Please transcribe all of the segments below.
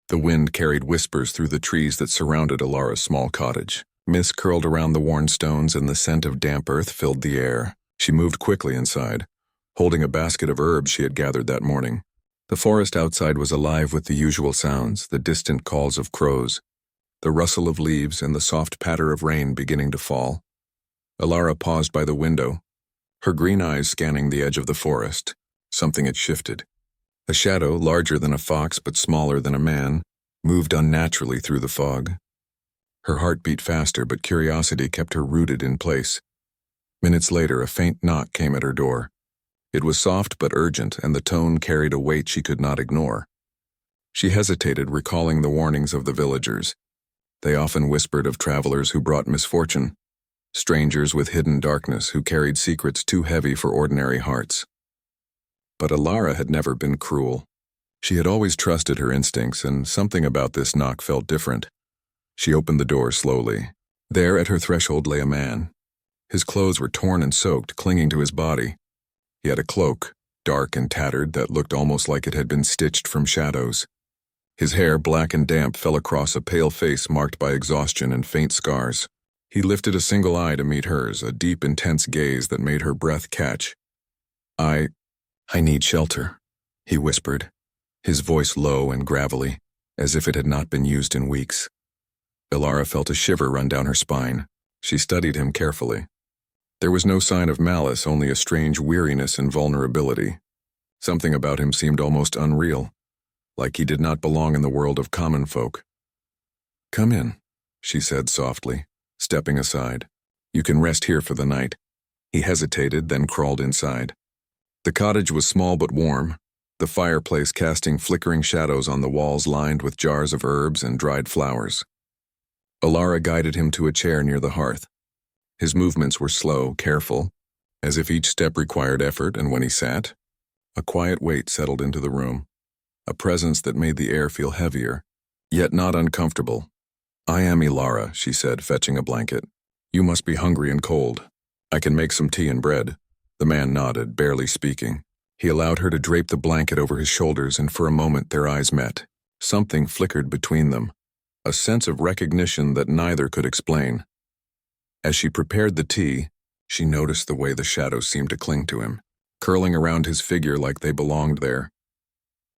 The wind carried whispers through the trees that surrounded Alara's small cottage. Mist curled around the worn stones and the scent of damp earth filled the air. She moved quickly inside, holding a basket of herbs she had gathered that morning. The forest outside was alive with the usual sounds, the distant calls of crows, the rustle of leaves, and the soft patter of rain beginning to fall. Alara paused by the window, her green eyes scanning the edge of the forest. Something had shifted. A shadow, larger than a fox but smaller than a man, moved unnaturally through the fog. Her heart beat faster, but curiosity kept her rooted in place. Minutes later, a faint knock came at her door. It was soft but urgent, and the tone carried a weight she could not ignore. She hesitated, recalling the warnings of the villagers. They often whispered of travelers who brought misfortune, strangers with hidden darkness who carried secrets too heavy for ordinary hearts. But Alara had never been cruel. She had always trusted her instincts, and something about this knock felt different. She opened the door slowly. There at her threshold lay a man. His clothes were torn and soaked, clinging to his body. He had a cloak, dark and tattered, that looked almost like it had been stitched from shadows. His hair, black and damp, fell across a pale face marked by exhaustion and faint scars. He lifted a single eye to meet hers, a deep, intense gaze that made her breath catch. I need shelter," he whispered, his voice low and gravelly, as if it had not been used in weeks. Alara felt a shiver run down her spine. She studied him carefully. There was no sign of malice, only a strange weariness and vulnerability. Something about him seemed almost unreal, like he did not belong in the world of common folk. "Come in," she said softly, stepping aside. "You can rest here for the night." He hesitated, then crawled inside. The cottage was small but warm, the fireplace casting flickering shadows on the walls lined with jars of herbs and dried flowers. Alara guided him to a chair near the hearth. His movements were slow, careful, as if each step required effort, and when he sat, a quiet weight settled into the room, a presence that made the air feel heavier, yet not uncomfortable. "I am Alara," she said, fetching a blanket. "You must be hungry and cold. I can make some tea and bread." The man nodded, barely speaking. He allowed her to drape the blanket over his shoulders, and for a moment their eyes met. Something flickered between them, a sense of recognition that neither could explain. As she prepared the tea, she noticed the way the shadows seemed to cling to him, curling around his figure like they belonged there.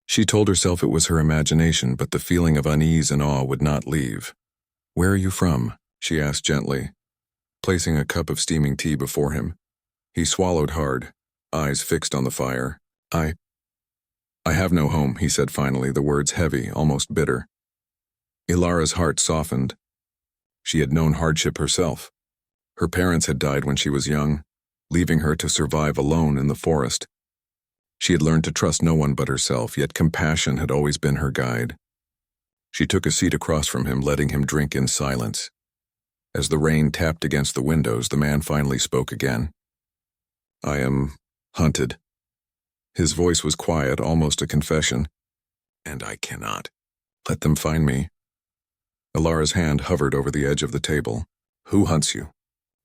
She told herself it was her imagination, but the feeling of unease and awe would not leave. "Where are you from?" she asked gently, placing a cup of steaming tea before him. He swallowed hard, eyes fixed on the fire. I have no home," he said finally, the words heavy, almost bitter. Ilara's heart softened. She had known hardship herself. Her parents had died when she was young, leaving her to survive alone in the forest. She had learned to trust no one but herself, yet compassion had always been her guide. She took a seat across from him, letting him drink in silence. As the rain tapped against the windows, the man finally spoke again. "I am hunted." His voice was quiet, almost a confession. "And I cannot let them find me." Alara's hand hovered over the edge of the table. "Who hunts you?"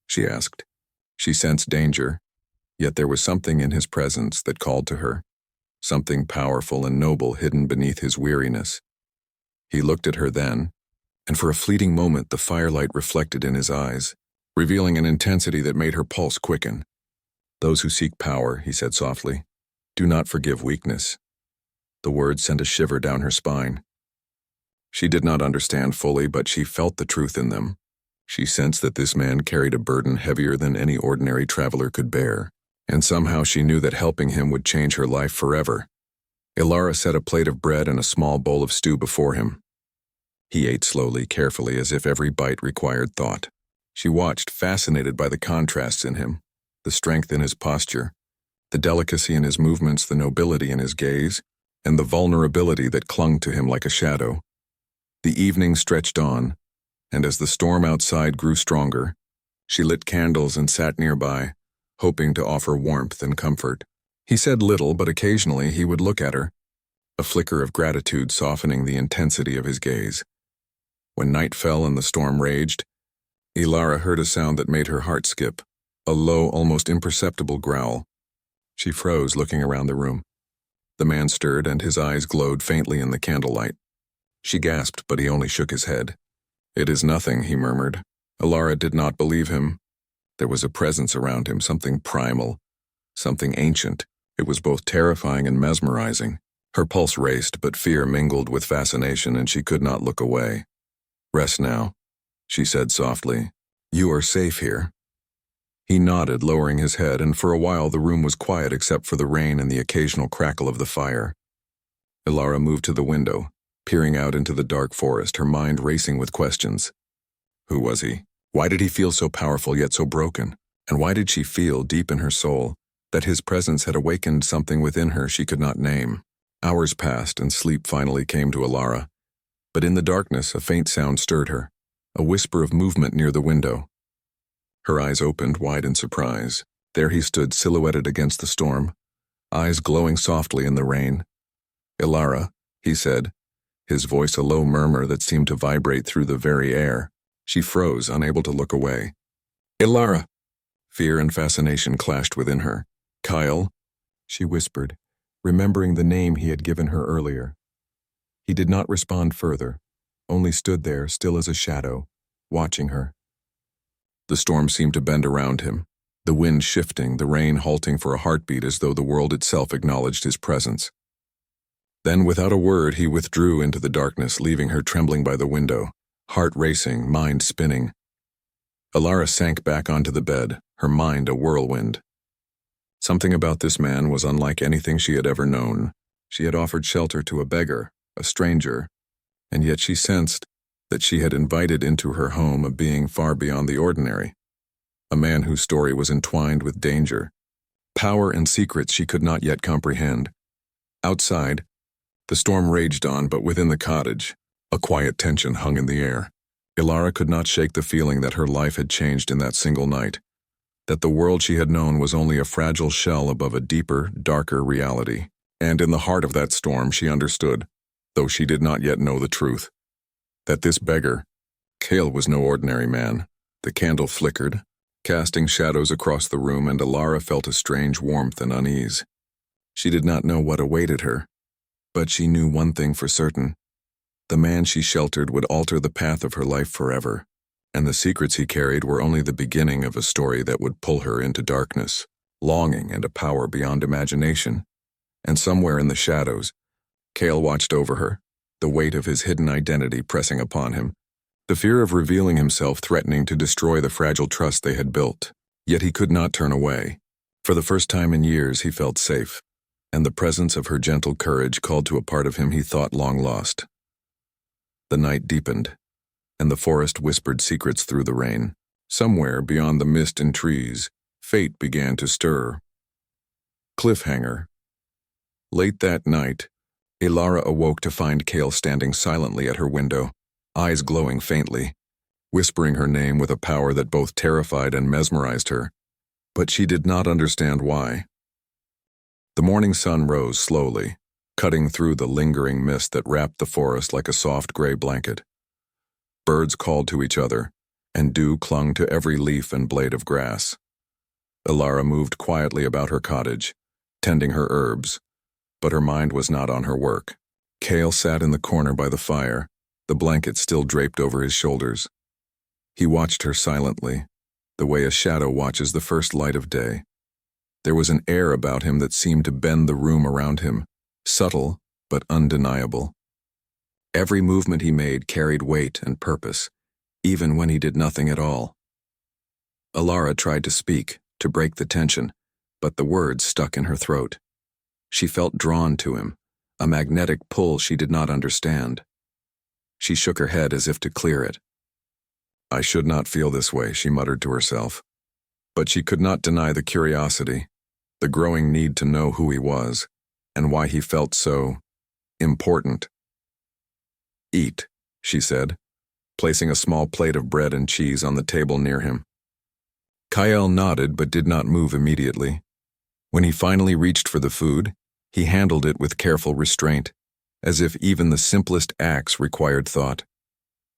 she asked. She sensed danger, yet there was something in his presence that called to her, something powerful and noble hidden beneath his weariness. He looked at her then, and for a fleeting moment the firelight reflected in his eyes, revealing an intensity that made her pulse quicken. "Those who seek power," he said softly, "do not forgive weakness." The words sent a shiver down her spine. She did not understand fully, but she felt the truth in them. She sensed that this man carried a burden heavier than any ordinary traveler could bear, and somehow she knew that helping him would change her life forever. Alara set a plate of bread and a small bowl of stew before him. He ate slowly, carefully, as if every bite required thought. She watched, fascinated by the contrasts in him, the strength in his posture, the delicacy in his movements, the nobility in his gaze, and the vulnerability that clung to him like a shadow. The evening stretched on, and as the storm outside grew stronger, she lit candles and sat nearby, hoping to offer warmth and comfort. He said little, but occasionally he would look at her, a flicker of gratitude softening the intensity of his gaze. When night fell and the storm raged, Alara heard a sound that made her heart skip, a low, almost imperceptible growl. She froze, looking around the room. The man stirred, and his eyes glowed faintly in the candlelight. She gasped, but he only shook his head. "It is nothing," he murmured. Alara did not believe him. There was a presence around him, something primal, something ancient. It was both terrifying and mesmerizing. Her pulse raced, but fear mingled with fascination, and she could not look away. "Rest now," she said softly. "You are safe here." He nodded, lowering his head, and for a while the room was quiet except for the rain and the occasional crackle of the fire. Alara moved to the window, peering out into the dark forest, her mind racing with questions. Who was he? Why did he feel so powerful yet so broken? And why did she feel, deep in her soul, that his presence had awakened something within her she could not name? Hours passed, and sleep finally came to Alara. But in the darkness, a faint sound stirred her, a whisper of movement near the window. Her eyes opened wide in surprise. There he stood, silhouetted against the storm, eyes glowing softly in the rain. "Alara," he said, his voice a low murmur that seemed to vibrate through the very air. She froze, unable to look away. "Alara!" Fear and fascination clashed within her. "Kyle," she whispered, remembering the name he had given her earlier. He did not respond further, only stood there, still as a shadow, watching her. The storm seemed to bend around him, the wind shifting, the rain halting for a heartbeat as though the world itself acknowledged his presence. Then, without a word, he withdrew into the darkness, leaving her trembling by the window, heart racing, mind spinning. Alara sank back onto the bed, her mind a whirlwind. Something about this man was unlike anything she had ever known. She had offered shelter to a beggar, a stranger, and yet she sensed that she had invited into her home a being far beyond the ordinary, a man whose story was entwined with danger, power and secrets she could not yet comprehend. Outside, the storm raged on, but within the cottage, a quiet tension hung in the air. Alara could not shake the feeling that her life had changed in that single night, that the world she had known was only a fragile shell above a deeper, darker reality. And in the heart of that storm she understood, though she did not yet know the truth, that this beggar, Kale, was no ordinary man. The candle flickered, casting shadows across the room, and Alara felt a strange warmth and unease. She did not know what awaited her, but she knew one thing for certain. The man she sheltered would alter the path of her life forever, and the secrets he carried were only the beginning of a story that would pull her into darkness, longing and a power beyond imagination. And somewhere in the shadows, Kale watched over her, the weight of his hidden identity pressing upon him, the fear of revealing himself threatening to destroy the fragile trust they had built. Yet he could not turn away. For the first time in years he felt safe, and the presence of her gentle courage called to a part of him he thought long lost. The night deepened, and the forest whispered secrets through the rain. Somewhere beyond the mist and trees, fate began to stir. Cliffhanger. Late that night, Alara awoke to find Kale standing silently at her window, eyes glowing faintly, whispering her name with a power that both terrified and mesmerized her, but she did not understand why. The morning sun rose slowly, cutting through the lingering mist that wrapped the forest like a soft gray blanket. Birds called to each other, and dew clung to every leaf and blade of grass. Alara moved quietly about her cottage, tending her herbs, but her mind was not on her work. Kale sat in the corner by the fire, the blanket still draped over his shoulders. He watched her silently, the way a shadow watches the first light of day. There was an air about him that seemed to bend the room around him, subtle but undeniable. Every movement he made carried weight and purpose, even when he did nothing at all. Alara tried to speak, to break the tension, but the words stuck in her throat. She felt drawn to him, a magnetic pull she did not understand. She shook her head as if to clear it. "I should not feel this way," she muttered to herself. But she could not deny the curiosity, the growing need to know who he was, and why he felt so important. "Eat," she said, placing a small plate of bread and cheese on the table near him. Kyle nodded but did not move immediately. When he finally reached for the food, he handled it with careful restraint, as if even the simplest acts required thought.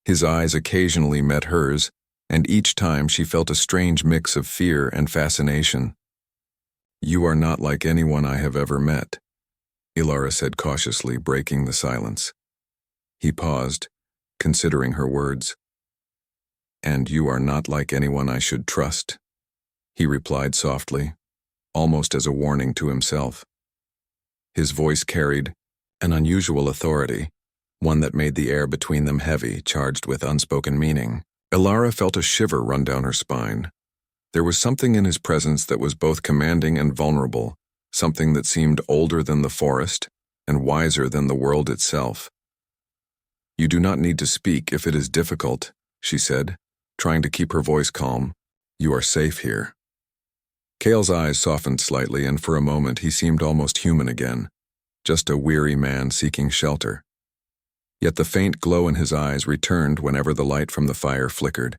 His eyes occasionally met hers, and each time she felt a strange mix of fear and fascination. "You are not like anyone I have ever met," Alara said cautiously, breaking the silence. He paused, considering her words. "And you are not like anyone I should trust," he replied softly, almost as a warning to himself. His voice carried an unusual authority, one that made the air between them heavy, charged with unspoken meaning. Elara felt a shiver run down her spine. There was something in his presence that was both commanding and vulnerable, something that seemed older than the forest and wiser than the world itself. "You do not need to speak if it is difficult," she said, trying to keep her voice calm. "You are safe here." Cale's eyes softened slightly, and for a moment he seemed almost human again, just a weary man seeking shelter. Yet the faint glow in his eyes returned whenever the light from the fire flickered,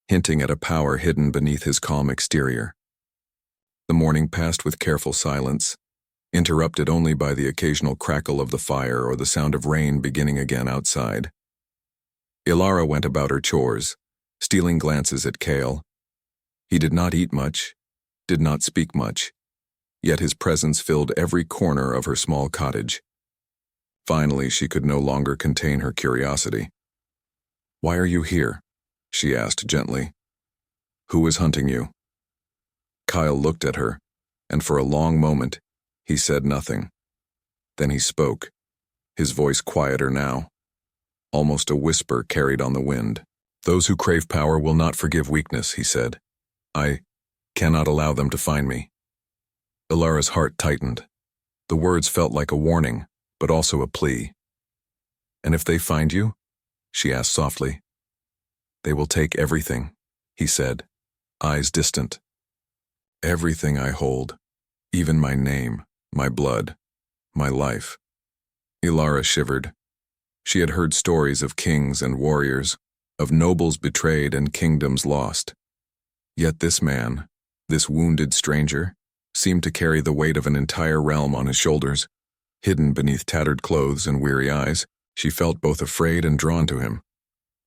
hinting at a power hidden beneath his calm exterior. The morning passed with careful silence, interrupted only by the occasional crackle of the fire or the sound of rain beginning again outside. Elara went about her chores, stealing glances at Cale. He did not eat much, did not speak much, yet his presence filled every corner of her small cottage. Finally, she could no longer contain her curiosity. "Why are you here?" she asked gently. "Who is hunting you?" Kyle looked at her, and for a long moment, he said nothing. Then he spoke, his voice quieter now, almost a whisper carried on the wind. "Those who crave power will not forgive weakness," he said. "I cannot allow them to find me." Elara's heart tightened. The words felt like a warning, but also a plea. "And if they find you?" she asked softly. "They will take everything," he said, eyes distant. "Everything I hold, even my name, my blood, my life." Elara shivered. She had heard stories of kings and warriors, of nobles betrayed and kingdoms lost. Yet this man, this wounded stranger, seemed to carry the weight of an entire realm on his shoulders. Hidden beneath tattered clothes and weary eyes, she felt both afraid and drawn to him,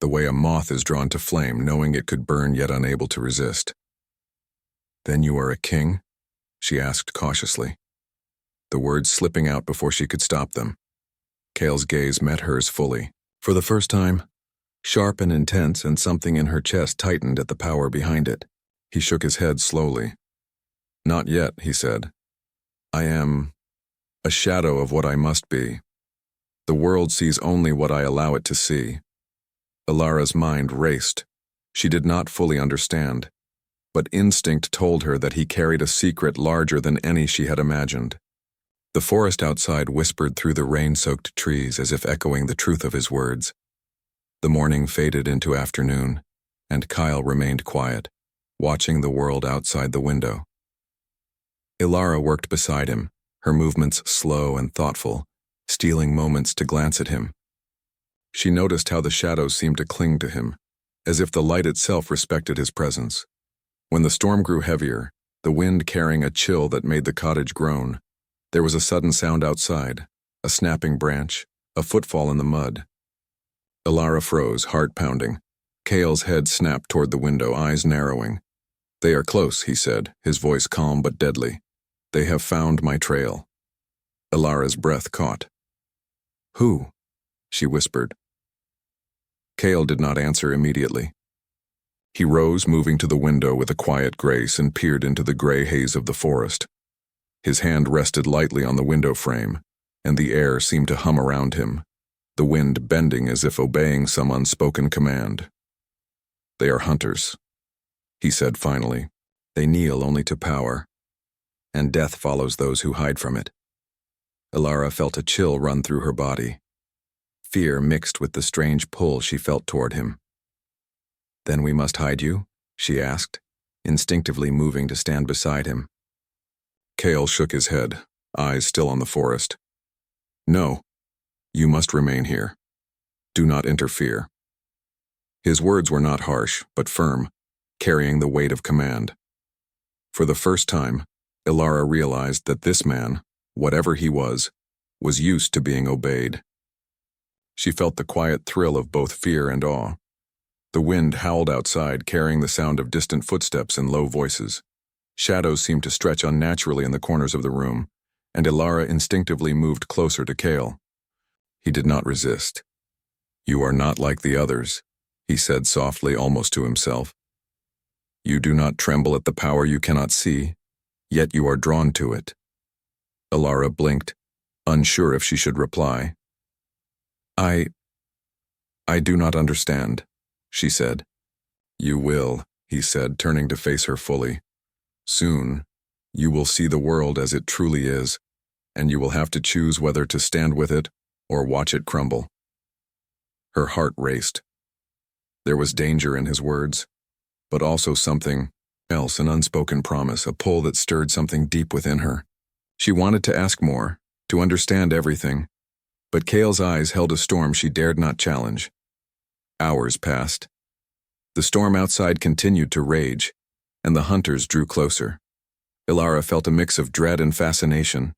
the way a moth is drawn to flame, knowing it could burn yet unable to resist. "Then you are a king?" she asked cautiously, the words slipping out before she could stop them. Cale's gaze met hers fully. For the first time, sharp and intense, and something in her chest tightened at the power behind it. He shook his head slowly. "Not yet," he said. "I am a shadow of what I must be. The world sees only what I allow it to see." Elara's mind raced. She did not fully understand, but instinct told her that he carried a secret larger than any she had imagined. The forest outside whispered through the rain-soaked trees as if echoing the truth of his words. The morning faded into afternoon, and Kyle remained quiet, watching the world outside the window. Elara worked beside him, her movements slow and thoughtful, stealing moments to glance at him. She noticed how the shadows seemed to cling to him, as if the light itself respected his presence. When the storm grew heavier, the wind carrying a chill that made the cottage groan, there was a sudden sound outside, a snapping branch, a footfall in the mud. Elara froze, heart pounding. Cale's head snapped toward the window, eyes narrowing. "They are close," he said, his voice calm but deadly. "They have found my trail." Elara's breath caught. "Who?" she whispered. Cale did not answer immediately. He rose, moving to the window with a quiet grace, and peered into the gray haze of the forest. His hand rested lightly on the window frame, and the air seemed to hum around him, the wind bending as if obeying some unspoken command. "They are hunters," he said finally. "They kneel only to power, and death follows those who hide from it." Elara felt a chill run through her body. Fear mixed with the strange pull she felt toward him. "Then we must hide you?" she asked, instinctively moving to stand beside him. Cale shook his head, eyes still on the forest. "No, you must remain here. Do not interfere." His words were not harsh, but firm, carrying the weight of command. For the first time, Elara realized that this man, whatever he was used to being obeyed. She felt the quiet thrill of both fear and awe. The wind howled outside, carrying the sound of distant footsteps and low voices. Shadows seemed to stretch unnaturally in the corners of the room, and Elara instinctively moved closer to Cale. He did not resist. "You are not like the others," he said softly, almost to himself. "You do not tremble at the power you cannot see, yet you are drawn to it." Alara blinked, unsure if she should reply. I do not understand," she said. "You will," he said, turning to face her fully. "Soon, you will see the world as it truly is, and you will have to choose whether to stand with it or watch it crumble." Her heart raced. There was danger in his words, but also something else, an unspoken promise, a pull that stirred something deep within her. She wanted to ask more, to understand everything, but Kale's eyes held a storm she dared not challenge. Hours passed. The storm outside continued to rage, and the hunters drew closer. Alara felt a mix of dread and fascination,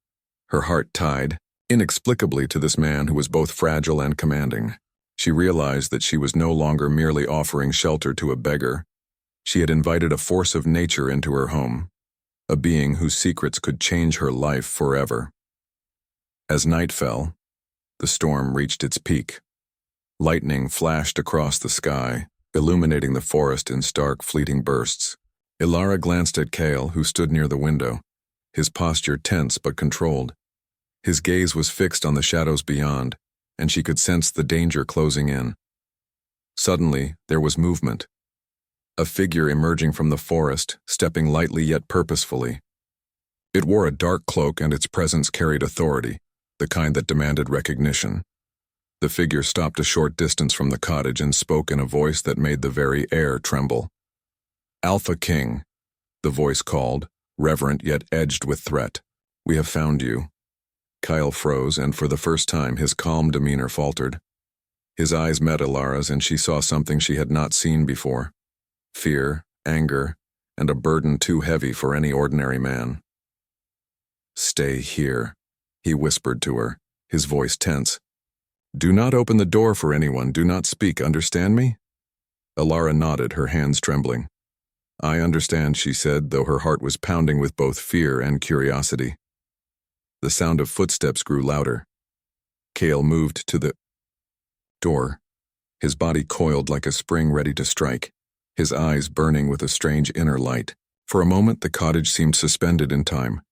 her heart tied, inexplicably, to this man who was both fragile and commanding. She realized that she was no longer merely offering shelter to a beggar. She had invited a force of nature into her home, a being whose secrets could change her life forever. As night fell, the storm reached its peak. Lightning flashed across the sky, illuminating the forest in stark, fleeting bursts. Alara glanced at Kale, who stood near the window, his posture tense but controlled. His gaze was fixed on the shadows beyond, and she could sense the danger closing in. Suddenly, there was movement. A figure emerging from the forest, stepping lightly yet purposefully. It wore a dark cloak, and its presence carried authority, the kind that demanded recognition. The figure stopped a short distance from the cottage and spoke in a voice that made the very air tremble. "Alpha King," the voice called, reverent yet edged with threat. "We have found you." Kyle froze, and for the first time his calm demeanor faltered. His eyes met Alara's, and she saw something she had not seen before. Fear, anger, and a burden too heavy for any ordinary man. "Stay here," he whispered to her, his voice tense. "Do not open the door for anyone, do not speak, understand me?" Alara nodded, her hands trembling. "I understand," she said, though her heart was pounding with both fear and curiosity. The sound of footsteps grew louder. Kale moved to the door, his body coiled like a spring ready to strike, his eyes burning with a strange inner light. For a moment the cottage seemed suspended in time,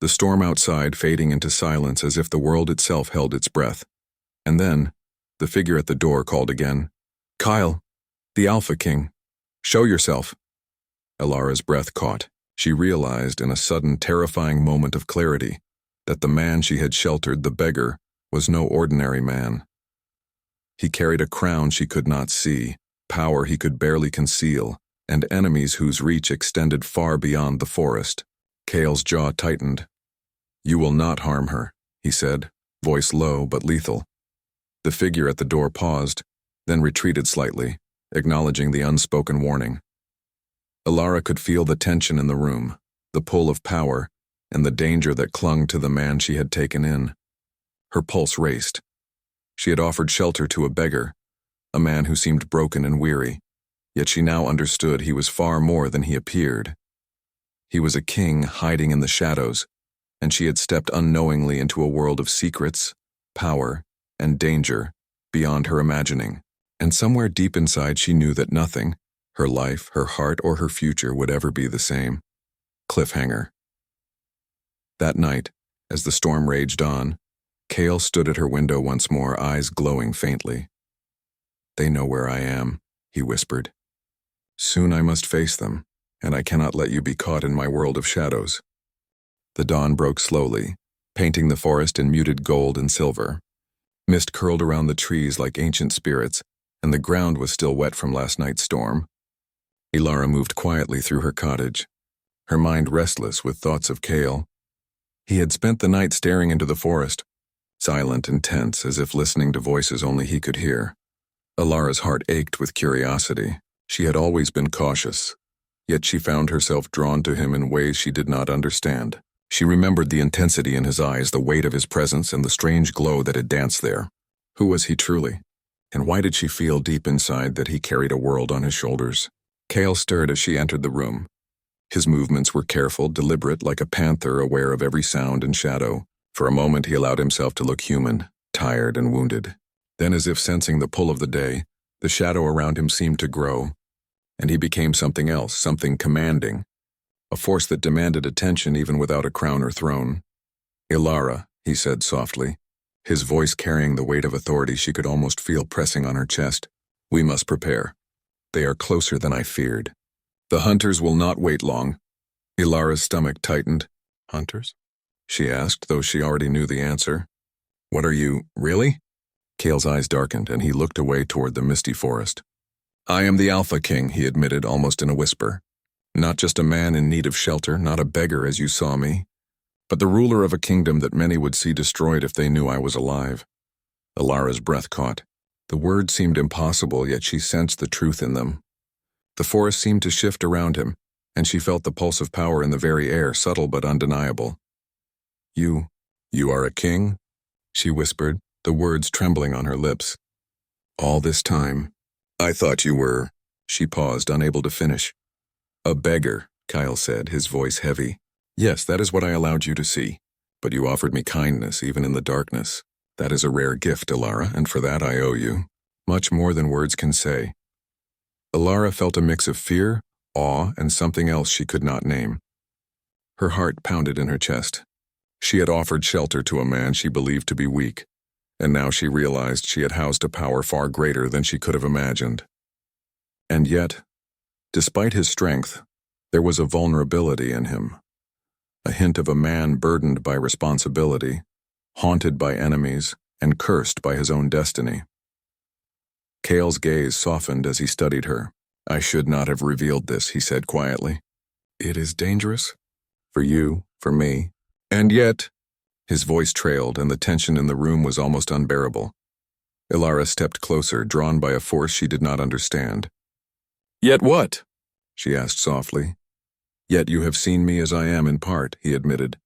the storm outside fading into silence as if the world itself held its breath. And then, the figure at the door called again, "Kyle, the Alpha King, show yourself." Alara's breath caught. She realized in a sudden, terrifying moment of clarity that the man she had sheltered, the beggar, was no ordinary man. He carried a crown she could not see, power he could barely conceal, and enemies whose reach extended far beyond the forest. Kale's jaw tightened. "You will not harm her," he said, voice low but lethal. The figure at the door paused, then retreated slightly, acknowledging the unspoken warning. Alara could feel the tension in the room, the pull of power, and the danger that clung to the man she had taken in. Her pulse raced. She had offered shelter to a beggar, a man who seemed broken and weary, yet she now understood he was far more than he appeared. He was a king hiding in the shadows, and she had stepped unknowingly into a world of secrets, power, and danger beyond her imagining. And somewhere deep inside she knew that nothing, her life, her heart, or her future would ever be the same. Cliffhanger. That night, as the storm raged on, Kale stood at her window once more, eyes glowing faintly. "They know where I am," he whispered. "Soon I must face them, and I cannot let you be caught in my world of shadows." The dawn broke slowly, painting the forest in muted gold and silver. Mist curled around the trees like ancient spirits, and the ground was still wet from last night's storm. Alara moved quietly through her cottage, her mind restless with thoughts of Kale. He had spent the night staring into the forest, silent and tense, as if listening to voices only he could hear. Alara's heart ached with curiosity. She had always been cautious, yet she found herself drawn to him in ways she did not understand. She remembered the intensity in his eyes, the weight of his presence, and the strange glow that had danced there. Who was he truly? And why did she feel deep inside that he carried a world on his shoulders? Kale stirred as she entered the room. His movements were careful, deliberate, like a panther aware of every sound and shadow. For a moment he allowed himself to look human, tired and wounded. Then, as if sensing the pull of the day, the shadow around him seemed to grow, and he became something else, something commanding, a force that demanded attention even without a crown or throne. "Ilara," he said softly, his voice carrying the weight of authority she could almost feel pressing on her chest. "We must prepare. They are closer than I feared. The hunters will not wait long." Ilara's stomach tightened. "Hunters?" she asked, though she already knew the answer. "What are you, really?" Kale's eyes darkened, and he looked away toward the misty forest. "I am the Alpha King," he admitted almost in a whisper. "Not just a man in need of shelter, not a beggar as you saw me, but the ruler of a kingdom that many would see destroyed if they knew I was alive." Ilara's breath caught. The words seemed impossible, yet she sensed the truth in them. The forest seemed to shift around him, and she felt the pulse of power in the very air, subtle but undeniable. You are a king?" she whispered, the words trembling on her lips. "All this time, I thought you were—" She paused, unable to finish. "A beggar," Kyle said, his voice heavy. "Yes, that is what I allowed you to see. But you offered me kindness, even in the darkness. That is a rare gift, Ilara, and for that I owe you. Much more than words can say." Ilara felt a mix of fear, awe, and something else she could not name. Her heart pounded in her chest. She had offered shelter to a man she believed to be weak, and now she realized she had housed a power far greater than she could have imagined. And yet, despite his strength, there was a vulnerability in him, a hint of a man burdened by responsibility, haunted by enemies, and cursed by his own destiny. Kale's gaze softened as he studied her. "I should not have revealed this," he said quietly. "It is dangerous? For you, for me. And yet—" His voice trailed, and the tension in the room was almost unbearable. Ilara stepped closer, drawn by a force she did not understand. "Yet what?" she asked softly. "Yet you have seen me as I am in part," he admitted.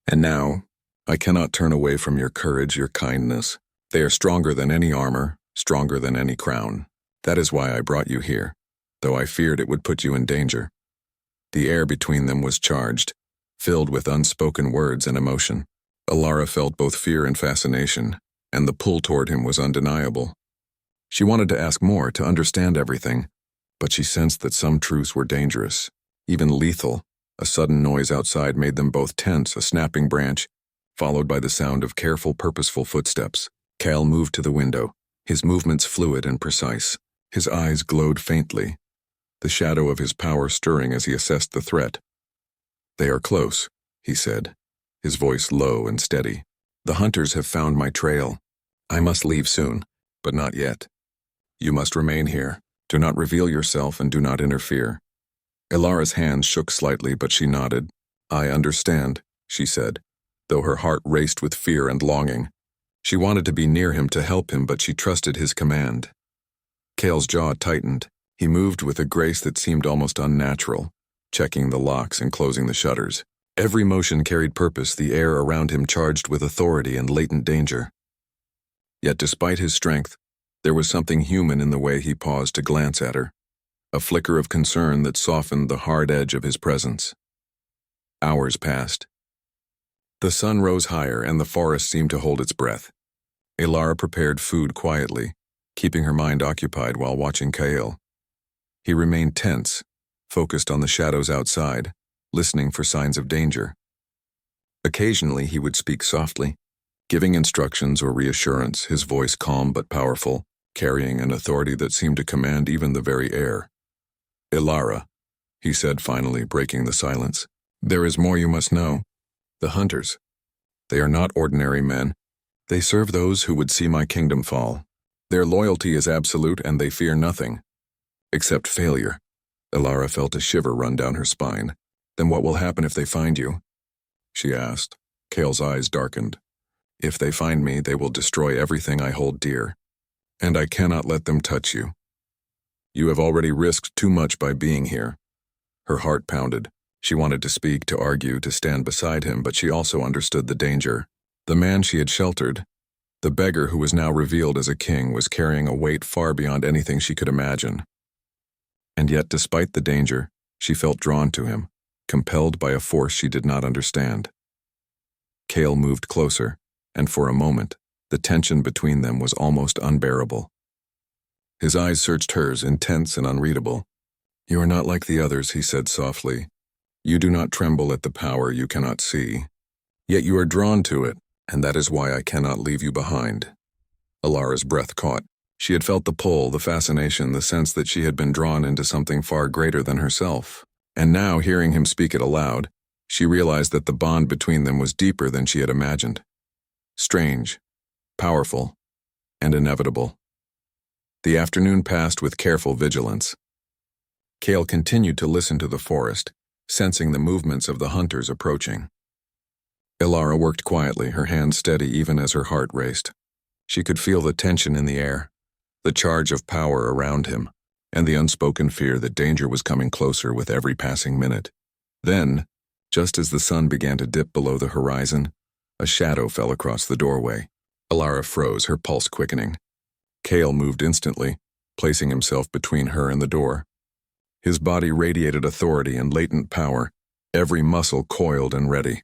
"And now, I cannot turn away from your courage, your kindness. They are stronger than any armor, stronger than any crown. That is why I brought you here, though I feared it would put you in danger." The air between them was charged, filled with unspoken words and emotion. Ilara felt both fear and fascination, and the pull toward him was undeniable. She wanted to ask more, to understand everything, but she sensed that some truths were dangerous, even lethal. A sudden noise outside made them both tense, a snapping branch, followed by the sound of careful, purposeful footsteps. Cal moved to the window, his movements fluid and precise. His eyes glowed faintly, the shadow of his power stirring as he assessed the threat. "They are close," he said, his voice low and steady. "The hunters have found my trail. I must leave soon, but not yet. You must remain here. Do not reveal yourself and do not interfere." Ilara's hands shook slightly, but she nodded. "I understand," she said, though her heart raced with fear and longing. She wanted to be near him to help him, but she trusted his command. Kale's jaw tightened. He moved with a grace that seemed almost unnatural, checking the locks and closing the shutters. Every motion carried purpose, the air around him charged with authority and latent danger. Yet despite his strength, there was something human in the way he paused to glance at her, a flicker of concern that softened the hard edge of his presence. Hours passed. The sun rose higher, and the forest seemed to hold its breath. Ilara prepared food quietly, keeping her mind occupied while watching Kale. He remained tense, focused on the shadows outside, listening for signs of danger. Occasionally he would speak softly, giving instructions or reassurance, his voice calm but powerful, carrying an authority that seemed to command even the very air. "Ilara," he said finally, breaking the silence, "there is more you must know. The hunters. They are not ordinary men. They serve those who would see my kingdom fall. Their loyalty is absolute, and they fear nothing. Except failure." Ilara felt a shiver run down her spine. "Then what will happen if they find you?" she asked. Kale's eyes darkened. "If they find me, they will destroy everything I hold dear. And I cannot let them touch you. You have already risked too much by being here." Her heart pounded. She wanted to speak, to argue, to stand beside him, but she also understood the danger. The man she had sheltered, the beggar who was now revealed as a king, was carrying a weight far beyond anything she could imagine. And yet, despite the danger, she felt drawn to him, compelled by a force she did not understand. Kale moved closer, and for a moment, The tension between them was almost unbearable. His eyes searched hers, intense and unreadable. "You are not like the others," he said softly. "You do not tremble at the power you cannot see. Yet you are drawn to it, and that is why I cannot leave you behind." Alara's breath caught. She had felt the pull, the fascination, the sense that she had been drawn into something far greater than herself. And now, hearing him speak it aloud, she realized that the bond between them was deeper than she had imagined. Strange, powerful, and inevitable. The afternoon passed with careful vigilance. Cale continued to listen to the forest, sensing the movements of the hunters approaching. Alara worked quietly, her hands steady even as her heart raced. She could feel the tension in the air, the charge of power around him, and the unspoken fear that danger was coming closer with every passing minute. Then, just as the sun began to dip below the horizon, a shadow fell across the doorway. Alara froze, her pulse quickening. Cale moved instantly, placing himself between her and the door. His body radiated authority and latent power, every muscle coiled and ready.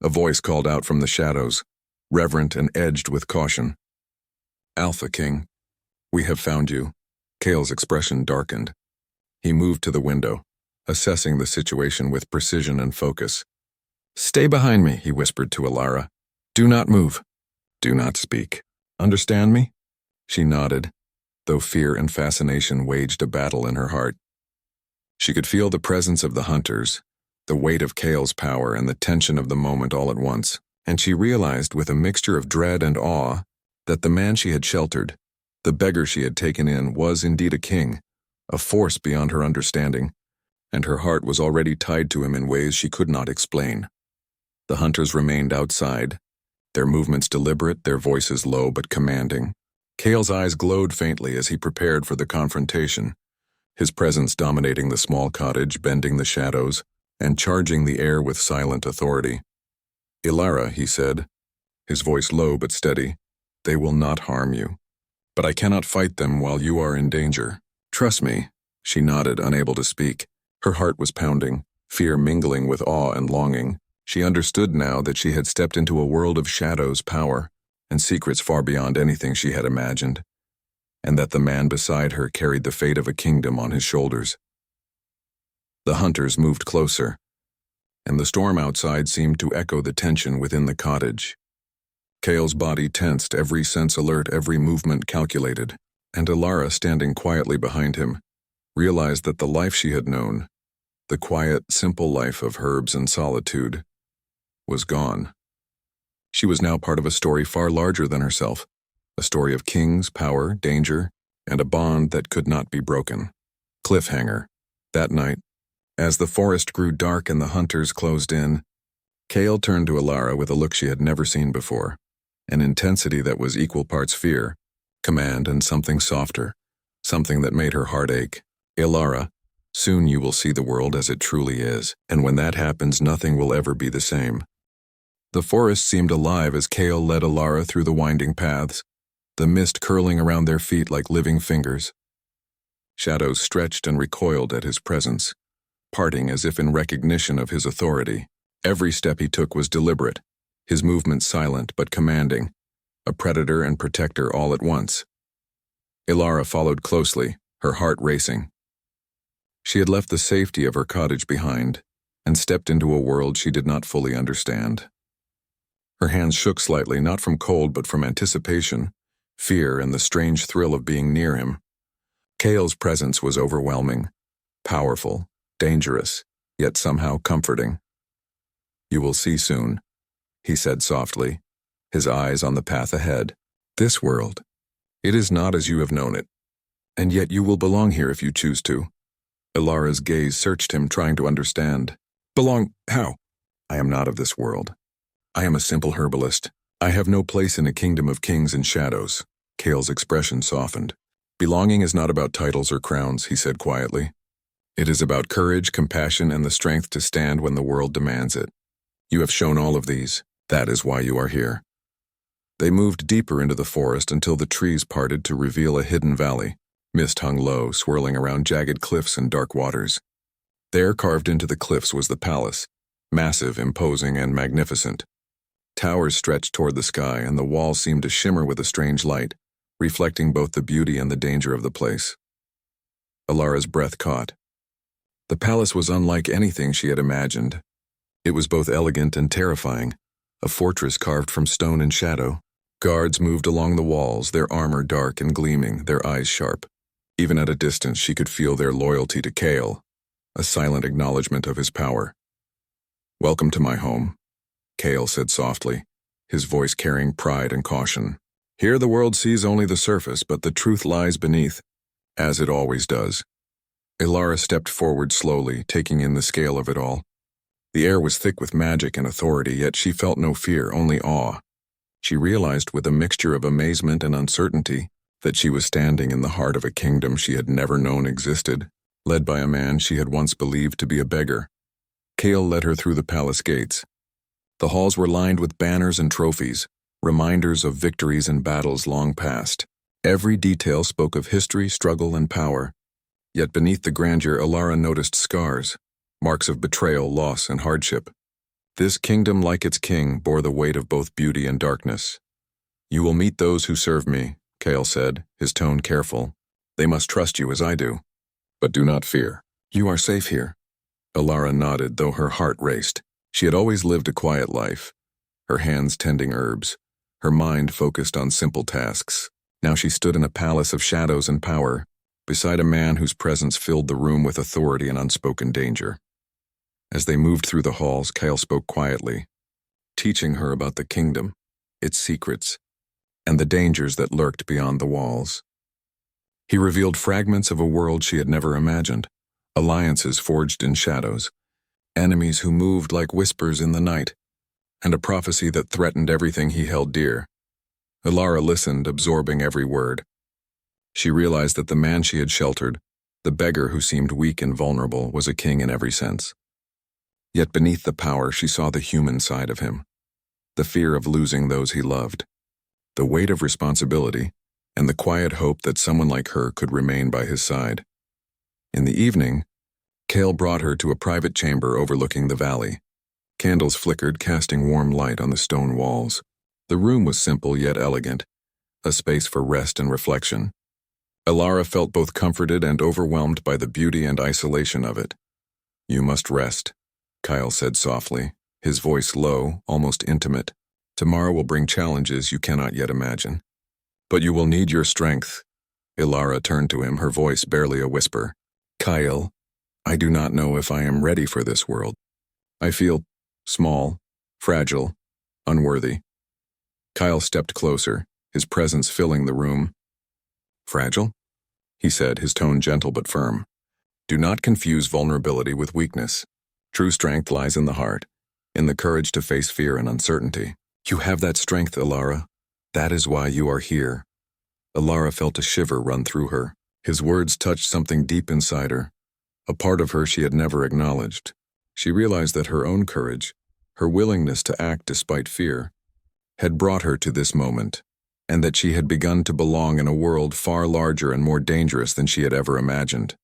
A voice called out from the shadows, reverent and edged with caution. "Alpha King, we have found you." Cale's expression darkened. He moved to the window, assessing the situation with precision and focus. "Stay behind me," he whispered to Alara. "Do not move. Do not speak. Understand me?" She nodded, though fear and fascination waged a battle in her heart. She could feel the presence of the hunters, the weight of Cale's power and the tension of the moment all at once, and she realized with a mixture of dread and awe that the man she had sheltered, the beggar she had taken in, was indeed a king, a force beyond her understanding, and her heart was already tied to him in ways she could not explain. The hunters remained outside, their movements deliberate, their voices low but commanding. Cale's eyes glowed faintly as he prepared for the confrontation, his presence dominating the small cottage, bending the shadows, and charging the air with silent authority. "Alara," he said, his voice low but steady, "they will not harm you. But I cannot fight them while you are in danger. Trust me." She nodded, unable to speak. Her heart was pounding, fear mingling with awe and longing. She understood now that she had stepped into a world of shadows, power, and secrets far beyond anything she had imagined, and that the man beside her carried the fate of a kingdom on his shoulders. The hunters moved closer, and the storm outside seemed to echo the tension within the cottage. Cale's body tensed, every sense alert, every movement calculated, and Alara, standing quietly behind him, realized that the life she had known, the quiet, simple life of herbs and solitude, was gone. She was now part of a story far larger than herself, a story of kings, power, danger, and a bond that could not be broken. Cliffhanger. That night, as the forest grew dark and the hunters closed in, Cale turned to Alara with a look she had never seen before, an intensity that was equal parts fear, command, and something softer, something that made her heart ache. "Alara, soon you will see the world as it truly is, and when that happens, nothing will ever be the same." The forest seemed alive as Cale led Alara through the winding paths, the mist curling around their feet like living fingers. Shadows stretched and recoiled at his presence, parting as if in recognition of his authority. Every step he took was deliberate, his movements silent but commanding, a predator and protector all at once. Alara followed closely, her heart racing. She had left the safety of her cottage behind and stepped into a world she did not fully understand. Her hands shook slightly, not from cold but from anticipation, fear, and the strange thrill of being near him. Cale's presence was overwhelming, powerful, dangerous, yet somehow comforting. "You will see soon," he said softly, his eyes on the path ahead. "This world, it is not as you have known it, and yet you will belong here if you choose to." Alara's gaze searched him, trying to understand. "Belong how?" "I am not of this world. I am a simple herbalist. I have no place in a kingdom of kings and shadows." Cale's expression softened. "Belonging is not about titles or crowns," he said quietly. "It is about courage, compassion, and the strength to stand when the world demands it. You have shown all of these. That is why you are here." They moved deeper into the forest until the trees parted to reveal a hidden valley. Mist hung low, swirling around jagged cliffs and dark waters. There, carved into the cliffs, was the palace, massive, imposing, and magnificent. Towers stretched toward the sky, and the walls seemed to shimmer with a strange light, reflecting both the beauty and the danger of the place. Alara's breath caught. The palace was unlike anything she had imagined. It was both elegant and terrifying, a fortress carved from stone and shadow. Guards moved along the walls, their armor dark and gleaming, their eyes sharp. Even at a distance, she could feel their loyalty to Kale, a silent acknowledgement of his power. "Welcome to my home," Kale said softly, his voice carrying pride and caution. "Here the world sees only the surface, but the truth lies beneath, as it always does." Alara stepped forward slowly, taking in the scale of it all. The air was thick with magic and authority, yet she felt no fear, only awe. She realized with a mixture of amazement and uncertainty that she was standing in the heart of a kingdom she had never known existed, led by a man she had once believed to be a beggar. Kale led her through the palace gates. The halls were lined with banners and trophies, reminders of victories and battles long past. Every detail spoke of history, struggle, and power. Yet beneath the grandeur, Alara noticed scars, marks of betrayal, loss, and hardship. This kingdom, like its king, bore the weight of both beauty and darkness. "You will meet those who serve me," Kale said, his tone careful. "They must trust you as I do. But do not fear. You are safe here." Alara nodded, though her heart raced. She had always lived a quiet life, her hands tending herbs, her mind focused on simple tasks. Now she stood in a palace of shadows and power, beside a man whose presence filled the room with authority and unspoken danger. As they moved through the halls, Kale spoke quietly, teaching her about the kingdom, its secrets, and the dangers that lurked beyond the walls. He revealed fragments of a world she had never imagined, alliances forged in shadows, enemies who moved like whispers in the night, and a prophecy that threatened everything he held dear. Alara listened, absorbing every word. She realized that the man she had sheltered, the beggar who seemed weak and vulnerable, was a king in every sense. Yet beneath the power, she saw the human side of him, the fear of losing those he loved, the weight of responsibility, and the quiet hope that someone like her could remain by his side. In the evening, Kale brought her to a private chamber overlooking the valley. Candles flickered, casting warm light on the stone walls. The room was simple yet elegant, a space for rest and reflection. Alara felt both comforted and overwhelmed by the beauty and isolation of it. "You must rest," Kyle said softly, his voice low, almost intimate. "Tomorrow will bring challenges you cannot yet imagine. But you will need your strength." Alara turned to him, her voice barely a whisper. "Kyle, I do not know if I am ready for this world. I feel small, fragile, unworthy." Kyle stepped closer, his presence filling the room. "Fragile?" he said, his tone gentle but firm. "Do not confuse vulnerability with weakness. True strength lies in the heart, in the courage to face fear and uncertainty. You have that strength, Alara. That is why you are here." Alara felt a shiver run through her. His words touched something deep inside her, a part of her she had never acknowledged. She realized that her own courage, her willingness to act despite fear, had brought her to this moment, and that she had begun to belong in a world far larger and more dangerous than she had ever imagined.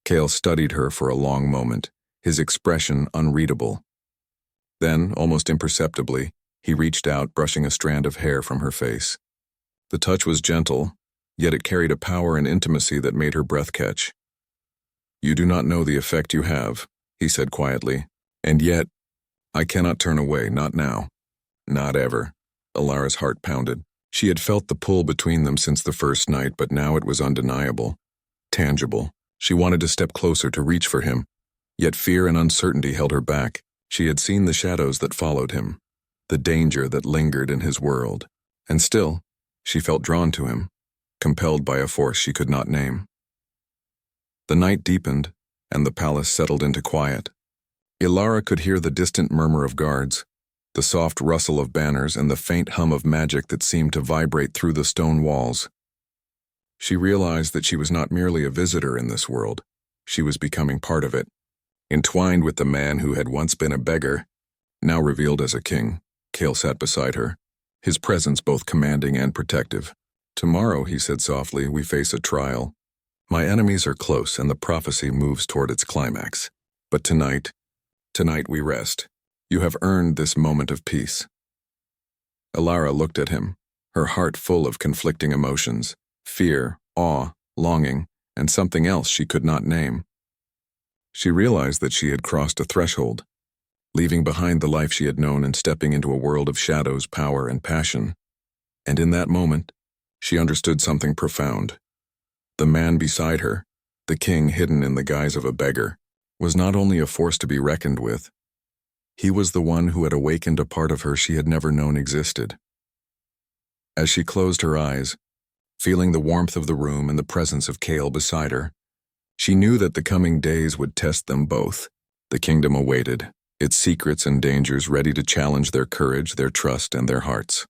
Kale studied her for a long moment, his expression unreadable. Then, almost imperceptibly, he reached out, brushing a strand of hair from her face. The touch was gentle, yet it carried a power and intimacy that made her breath catch. "You do not know the effect you have," he said quietly, "and yet, I cannot turn away, not now. Not ever." Alara's heart pounded. She had felt the pull between them since the first night, but now it was undeniable, tangible. She wanted to step closer to reach for him, yet fear and uncertainty held her back. She had seen the shadows that followed him, the danger that lingered in his world, and still, she felt drawn to him, compelled by a force she could not name. The night deepened, and the palace settled into quiet. Alara could hear the distant murmur of guards, the soft rustle of banners, and the faint hum of magic that seemed to vibrate through the stone walls. She realized that she was not merely a visitor in this world. She was becoming part of it, entwined with the man who had once been a beggar, now revealed as a king. Kale sat beside her, his presence both commanding and protective. "Tomorrow," he said softly, "we face a trial. My enemies are close, and the prophecy moves toward its climax. But tonight we rest. You have earned this moment of peace." Alara looked at him, her heart full of conflicting emotions, fear, awe, longing, and something else she could not name. She realized that she had crossed a threshold, leaving behind the life she had known and stepping into a world of shadows, power, and passion. And in that moment, she understood something profound. The man beside her, the king hidden in the guise of a beggar, was not only a force to be reckoned with. He was the one who had awakened a part of her she had never known existed. As she closed her eyes, feeling the warmth of the room and the presence of Kale beside her, she knew that the coming days would test them both. The kingdom awaited, its secrets and dangers ready to challenge their courage, their trust, and their hearts.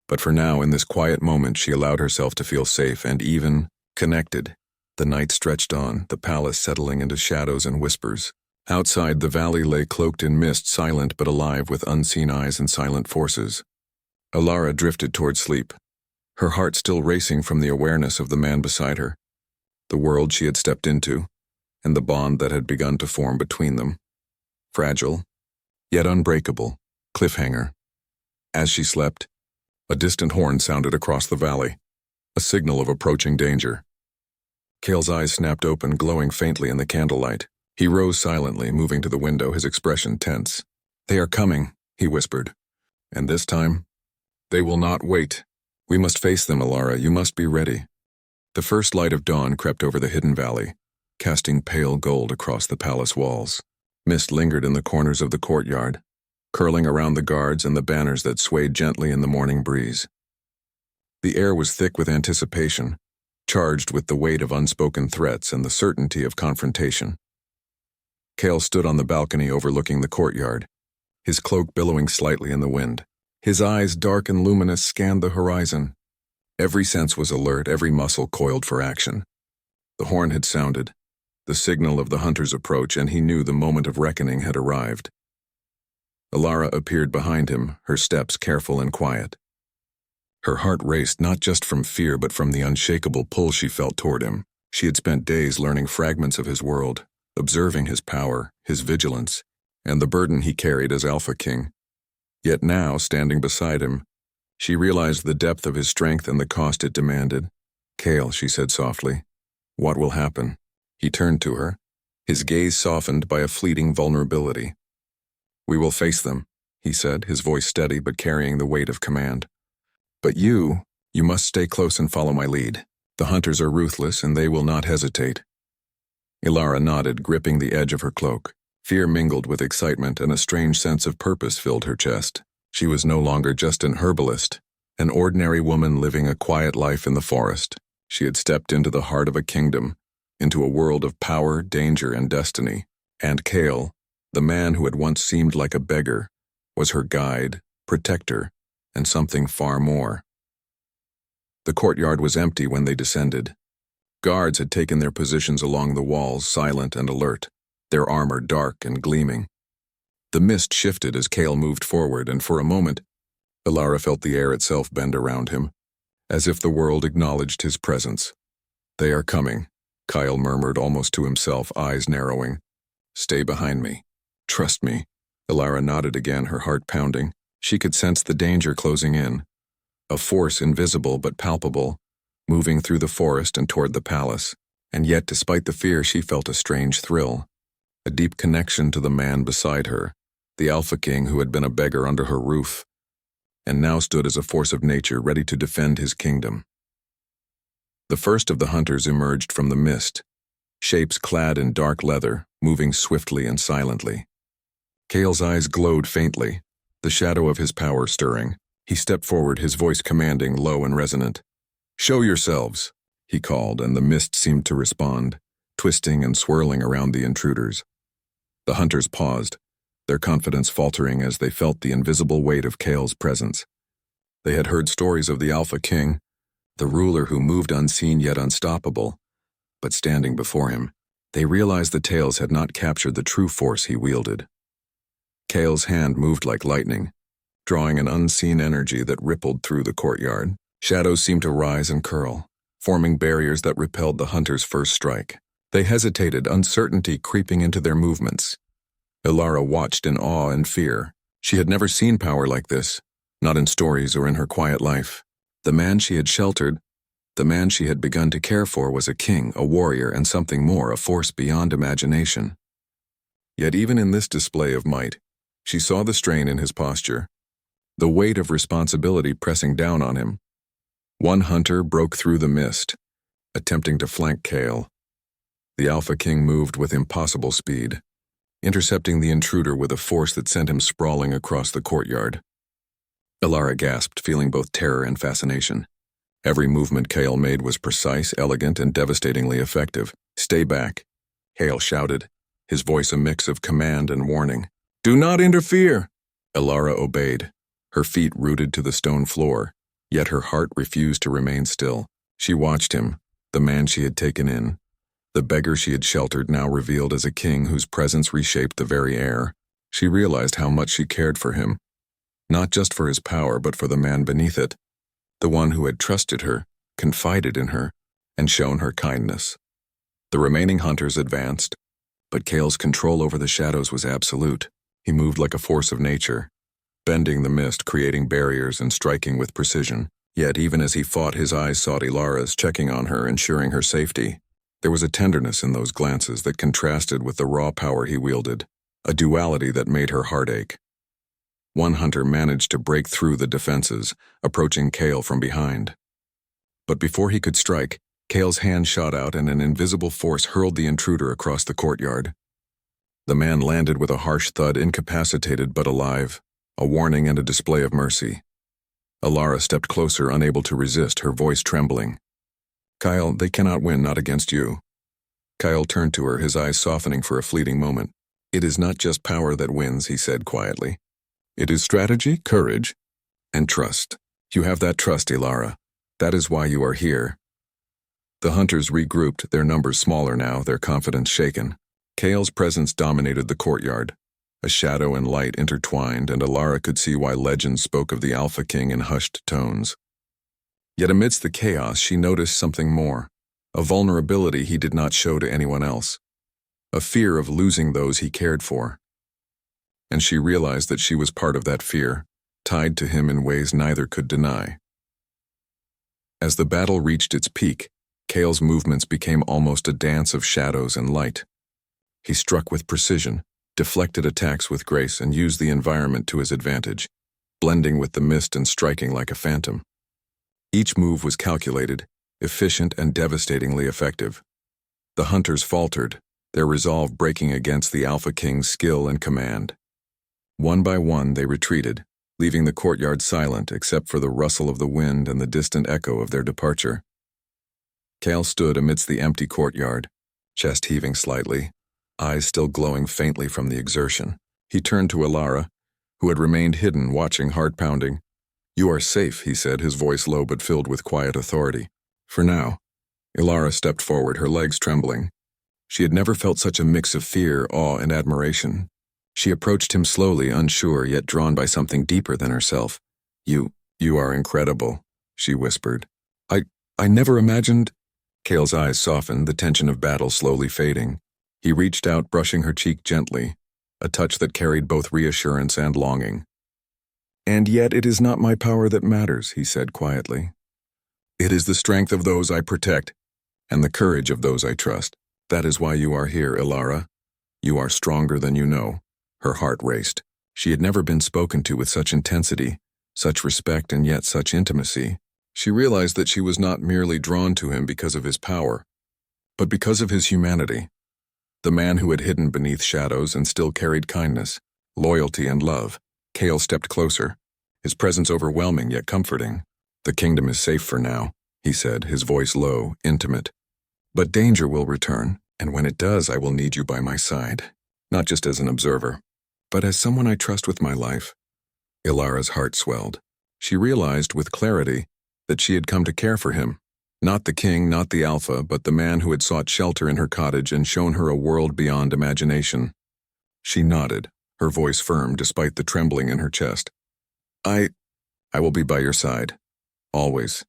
But for now, in this quiet moment, she allowed herself to feel safe and even connected. The night stretched on, the palace settling into shadows and whispers. Outside, the valley lay cloaked in mist, silent but alive with unseen eyes and silent forces. Alara drifted toward sleep, her heart still racing from the awareness of the man beside her, the world she had stepped into, and the bond that had begun to form between them. Fragile, yet unbreakable, cliffhanger. As she slept, a distant horn sounded across the valley, a signal of approaching danger. Kale's eyes snapped open, glowing faintly in the candlelight. He rose silently, moving to the window, his expression tense. "They are coming," he whispered. "And this time, they will not wait. We must face them, Alara. You must be ready." The first light of dawn crept over the hidden valley, casting pale gold across the palace walls. Mist lingered in the corners of the courtyard, curling around the guards and the banners that swayed gently in the morning breeze. The air was thick with anticipation, charged with the weight of unspoken threats and the certainty of confrontation. Kale stood on the balcony overlooking the courtyard, his cloak billowing slightly in the wind. His eyes, dark and luminous, scanned the horizon. Every sense was alert, every muscle coiled for action. The horn had sounded, the signal of the hunter's approach, and he knew the moment of reckoning had arrived. Alara appeared behind him, her steps careful and quiet. Her heart raced not just from fear but from the unshakable pull she felt toward him. She had spent days learning fragments of his world, observing his power, his vigilance, and the burden he carried as Alpha King. Yet now, standing beside him, she realized the depth of his strength and the cost it demanded. "Kale," she said softly, "what will happen?" He turned to her, his gaze softened by a fleeting vulnerability. "We will face them," he said, his voice steady but carrying the weight of command. "But you must stay close and follow my lead. The hunters are ruthless and they will not hesitate." Alara nodded, gripping the edge of her cloak. Fear mingled with excitement and a strange sense of purpose filled her chest. She was no longer just an herbalist, an ordinary woman living a quiet life in the forest. She had stepped into the heart of a kingdom, into a world of power, danger, and destiny. And Kale, the man who had once seemed like a beggar, was her guide, protector, and something far more. The courtyard was empty when they descended. Guards had taken their positions along the walls, silent and alert, their armor dark and gleaming. The mist shifted as Kale moved forward, and for a moment, Alara felt the air itself bend around him, as if the world acknowledged his presence. "They are coming," Kyle murmured almost to himself, eyes narrowing. "Stay behind me. Trust me." Alara nodded again, her heart pounding. She could sense the danger closing in, a force invisible but palpable, moving through the forest and toward the palace. And yet, despite the fear, she felt a strange thrill, a deep connection to the man beside her, the Alpha King who had been a beggar under her roof, and now stood as a force of nature ready to defend his kingdom. The first of the hunters emerged from the mist, shapes clad in dark leather, moving swiftly and silently. Kale's eyes glowed faintly, the shadow of his power stirring. He stepped forward, his voice commanding, low and resonant. "Show yourselves," he called, and the mist seemed to respond, twisting and swirling around the intruders. The hunters paused, their confidence faltering as they felt the invisible weight of Kale's presence. They had heard stories of the Alpha King, the ruler who moved unseen yet unstoppable, but standing before him, they realized the tales had not captured the true force he wielded. Kale's hand moved like lightning, drawing an unseen energy that rippled through the courtyard. Shadows seemed to rise and curl, forming barriers that repelled the hunter's first strike. They hesitated, uncertainty creeping into their movements. Alara watched in awe and fear. She had never seen power like this, not in stories or in her quiet life. The man she had sheltered, the man she had begun to care for, was a king, a warrior, and something more, a force beyond imagination. Yet even in this display of might, she saw the strain in his posture, the weight of responsibility pressing down on him. One hunter broke through the mist, attempting to flank Kale. The Alpha King moved with impossible speed, intercepting the intruder with a force that sent him sprawling across the courtyard. Elara gasped, feeling both terror and fascination. Every movement Kale made was precise, elegant, and devastatingly effective. "Stay back," Kale shouted, his voice a mix of command and warning. "Do not interfere!" Elara obeyed, her feet rooted to the stone floor, yet her heart refused to remain still. She watched him, the man she had taken in, the beggar she had sheltered, now revealed as a king whose presence reshaped the very air. She realized how much she cared for him, not just for his power but for the man beneath it, the one who had trusted her, confided in her, and shown her kindness. The remaining hunters advanced, but Kale's control over the shadows was absolute. He moved like a force of nature, bending the mist, creating barriers, and striking with precision. Yet even as he fought, his eyes sought Elara's, checking on her, ensuring her safety. There was a tenderness in those glances that contrasted with the raw power he wielded, a duality that made her heart ache. One hunter managed to break through the defenses, approaching Kale from behind. But before he could strike, Kale's hand shot out and an invisible force hurled the intruder across the courtyard. The man landed with a harsh thud, incapacitated but alive, a warning and a display of mercy. Elara stepped closer, unable to resist, her voice trembling. "Kyle, they cannot win, not against you." Kyle turned to her, his eyes softening for a fleeting moment. "It is not just power that wins," he said quietly. "It is strategy, courage, and trust. You have that trust, Elara. That is why you are here." The hunters regrouped, their numbers smaller now, their confidence shaken. Kale's presence dominated the courtyard. A shadow and light intertwined, and Elara could see why legends spoke of the Alpha King in hushed tones. Yet amidst the chaos, she noticed something more, a vulnerability he did not show to anyone else, a fear of losing those he cared for. And she realized that she was part of that fear, tied to him in ways neither could deny. As the battle reached its peak, Kale's movements became almost a dance of shadows and light. He struck with precision, deflected attacks with grace, and used the environment to his advantage, blending with the mist and striking like a phantom. Each move was calculated, efficient, and devastatingly effective. The hunters faltered, their resolve breaking against the Alpha King's skill and command. One by one they retreated, leaving the courtyard silent except for the rustle of the wind and the distant echo of their departure. Kale stood amidst the empty courtyard, chest heaving slightly, eyes still glowing faintly from the exertion. He turned to Elara, who had remained hidden, watching, heart pounding. "You are safe," he said, his voice low but filled with quiet authority. "For now." Elara stepped forward, her legs trembling. She had never felt such a mix of fear, awe, and admiration. She approached him slowly, unsure, yet drawn by something deeper than herself. You are incredible," she whispered. I never imagined—" Kale's eyes softened, the tension of battle slowly fading. He reached out, brushing her cheek gently, a touch that carried both reassurance and longing. "And yet it is not my power that matters," he said quietly. "It is the strength of those I protect, and the courage of those I trust. That is why you are here, Elara. You are stronger than you know." Her heart raced. She had never been spoken to with such intensity, such respect, and yet such intimacy. She realized that she was not merely drawn to him because of his power, but because of his humanity. The man who had hidden beneath shadows and still carried kindness, loyalty, and love. Kale stepped closer, his presence overwhelming yet comforting. "The kingdom is safe for now," he said, his voice low, intimate. "But danger will return, and when it does, I will need you by my side. Not just as an observer, but as someone I trust with my life." Elara's heart swelled. She realized with clarity that she had come to care for him. Not the king, not the Alpha, but the man who had sought shelter in her cottage and shown her a world beyond imagination. She nodded, her voice firm despite the trembling in her chest. I will be by your side. Always."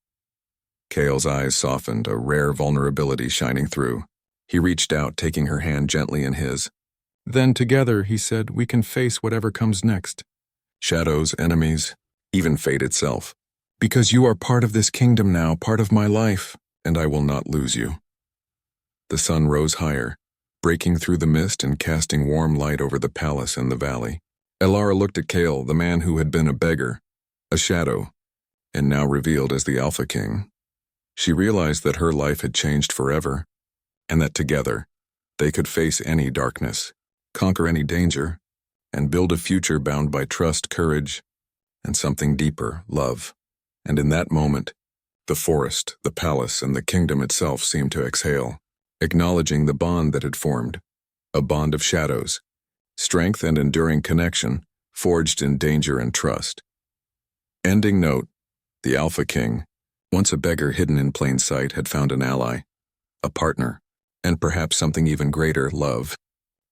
Kale's eyes softened, a rare vulnerability shining through. He reached out, taking her hand gently in his. "Then together," he said, "we can face whatever comes next. Shadows, enemies, even fate itself. Because you are part of this kingdom now, part of my life, and I will not lose you. The sun rose higher, breaking through the mist and casting warm light over the palace and the valley. Elara looked at Kale, the man who had been a beggar, a shadow, and now revealed as the Alpha King. She realized that her life had changed forever, and that together, they could face any darkness, conquer any danger, and build a future bound by trust, courage, and something deeper, love. And in that moment, the forest, the palace, and the kingdom itself seemed to exhale, acknowledging the bond that had formed, a bond of shadows, strength and enduring connection, forged in danger and trust. Ending note: the Alpha King, once a beggar hidden in plain sight, had found an ally, a partner, and perhaps something even greater, love.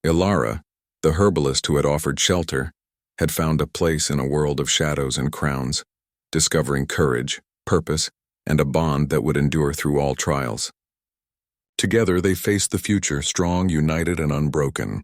Elara, the herbalist who had offered shelter, had found a place in a world of shadows and crowns, discovering courage, purpose, and a bond that would endure through all trials. Together they faced the future, strong, united, and unbroken.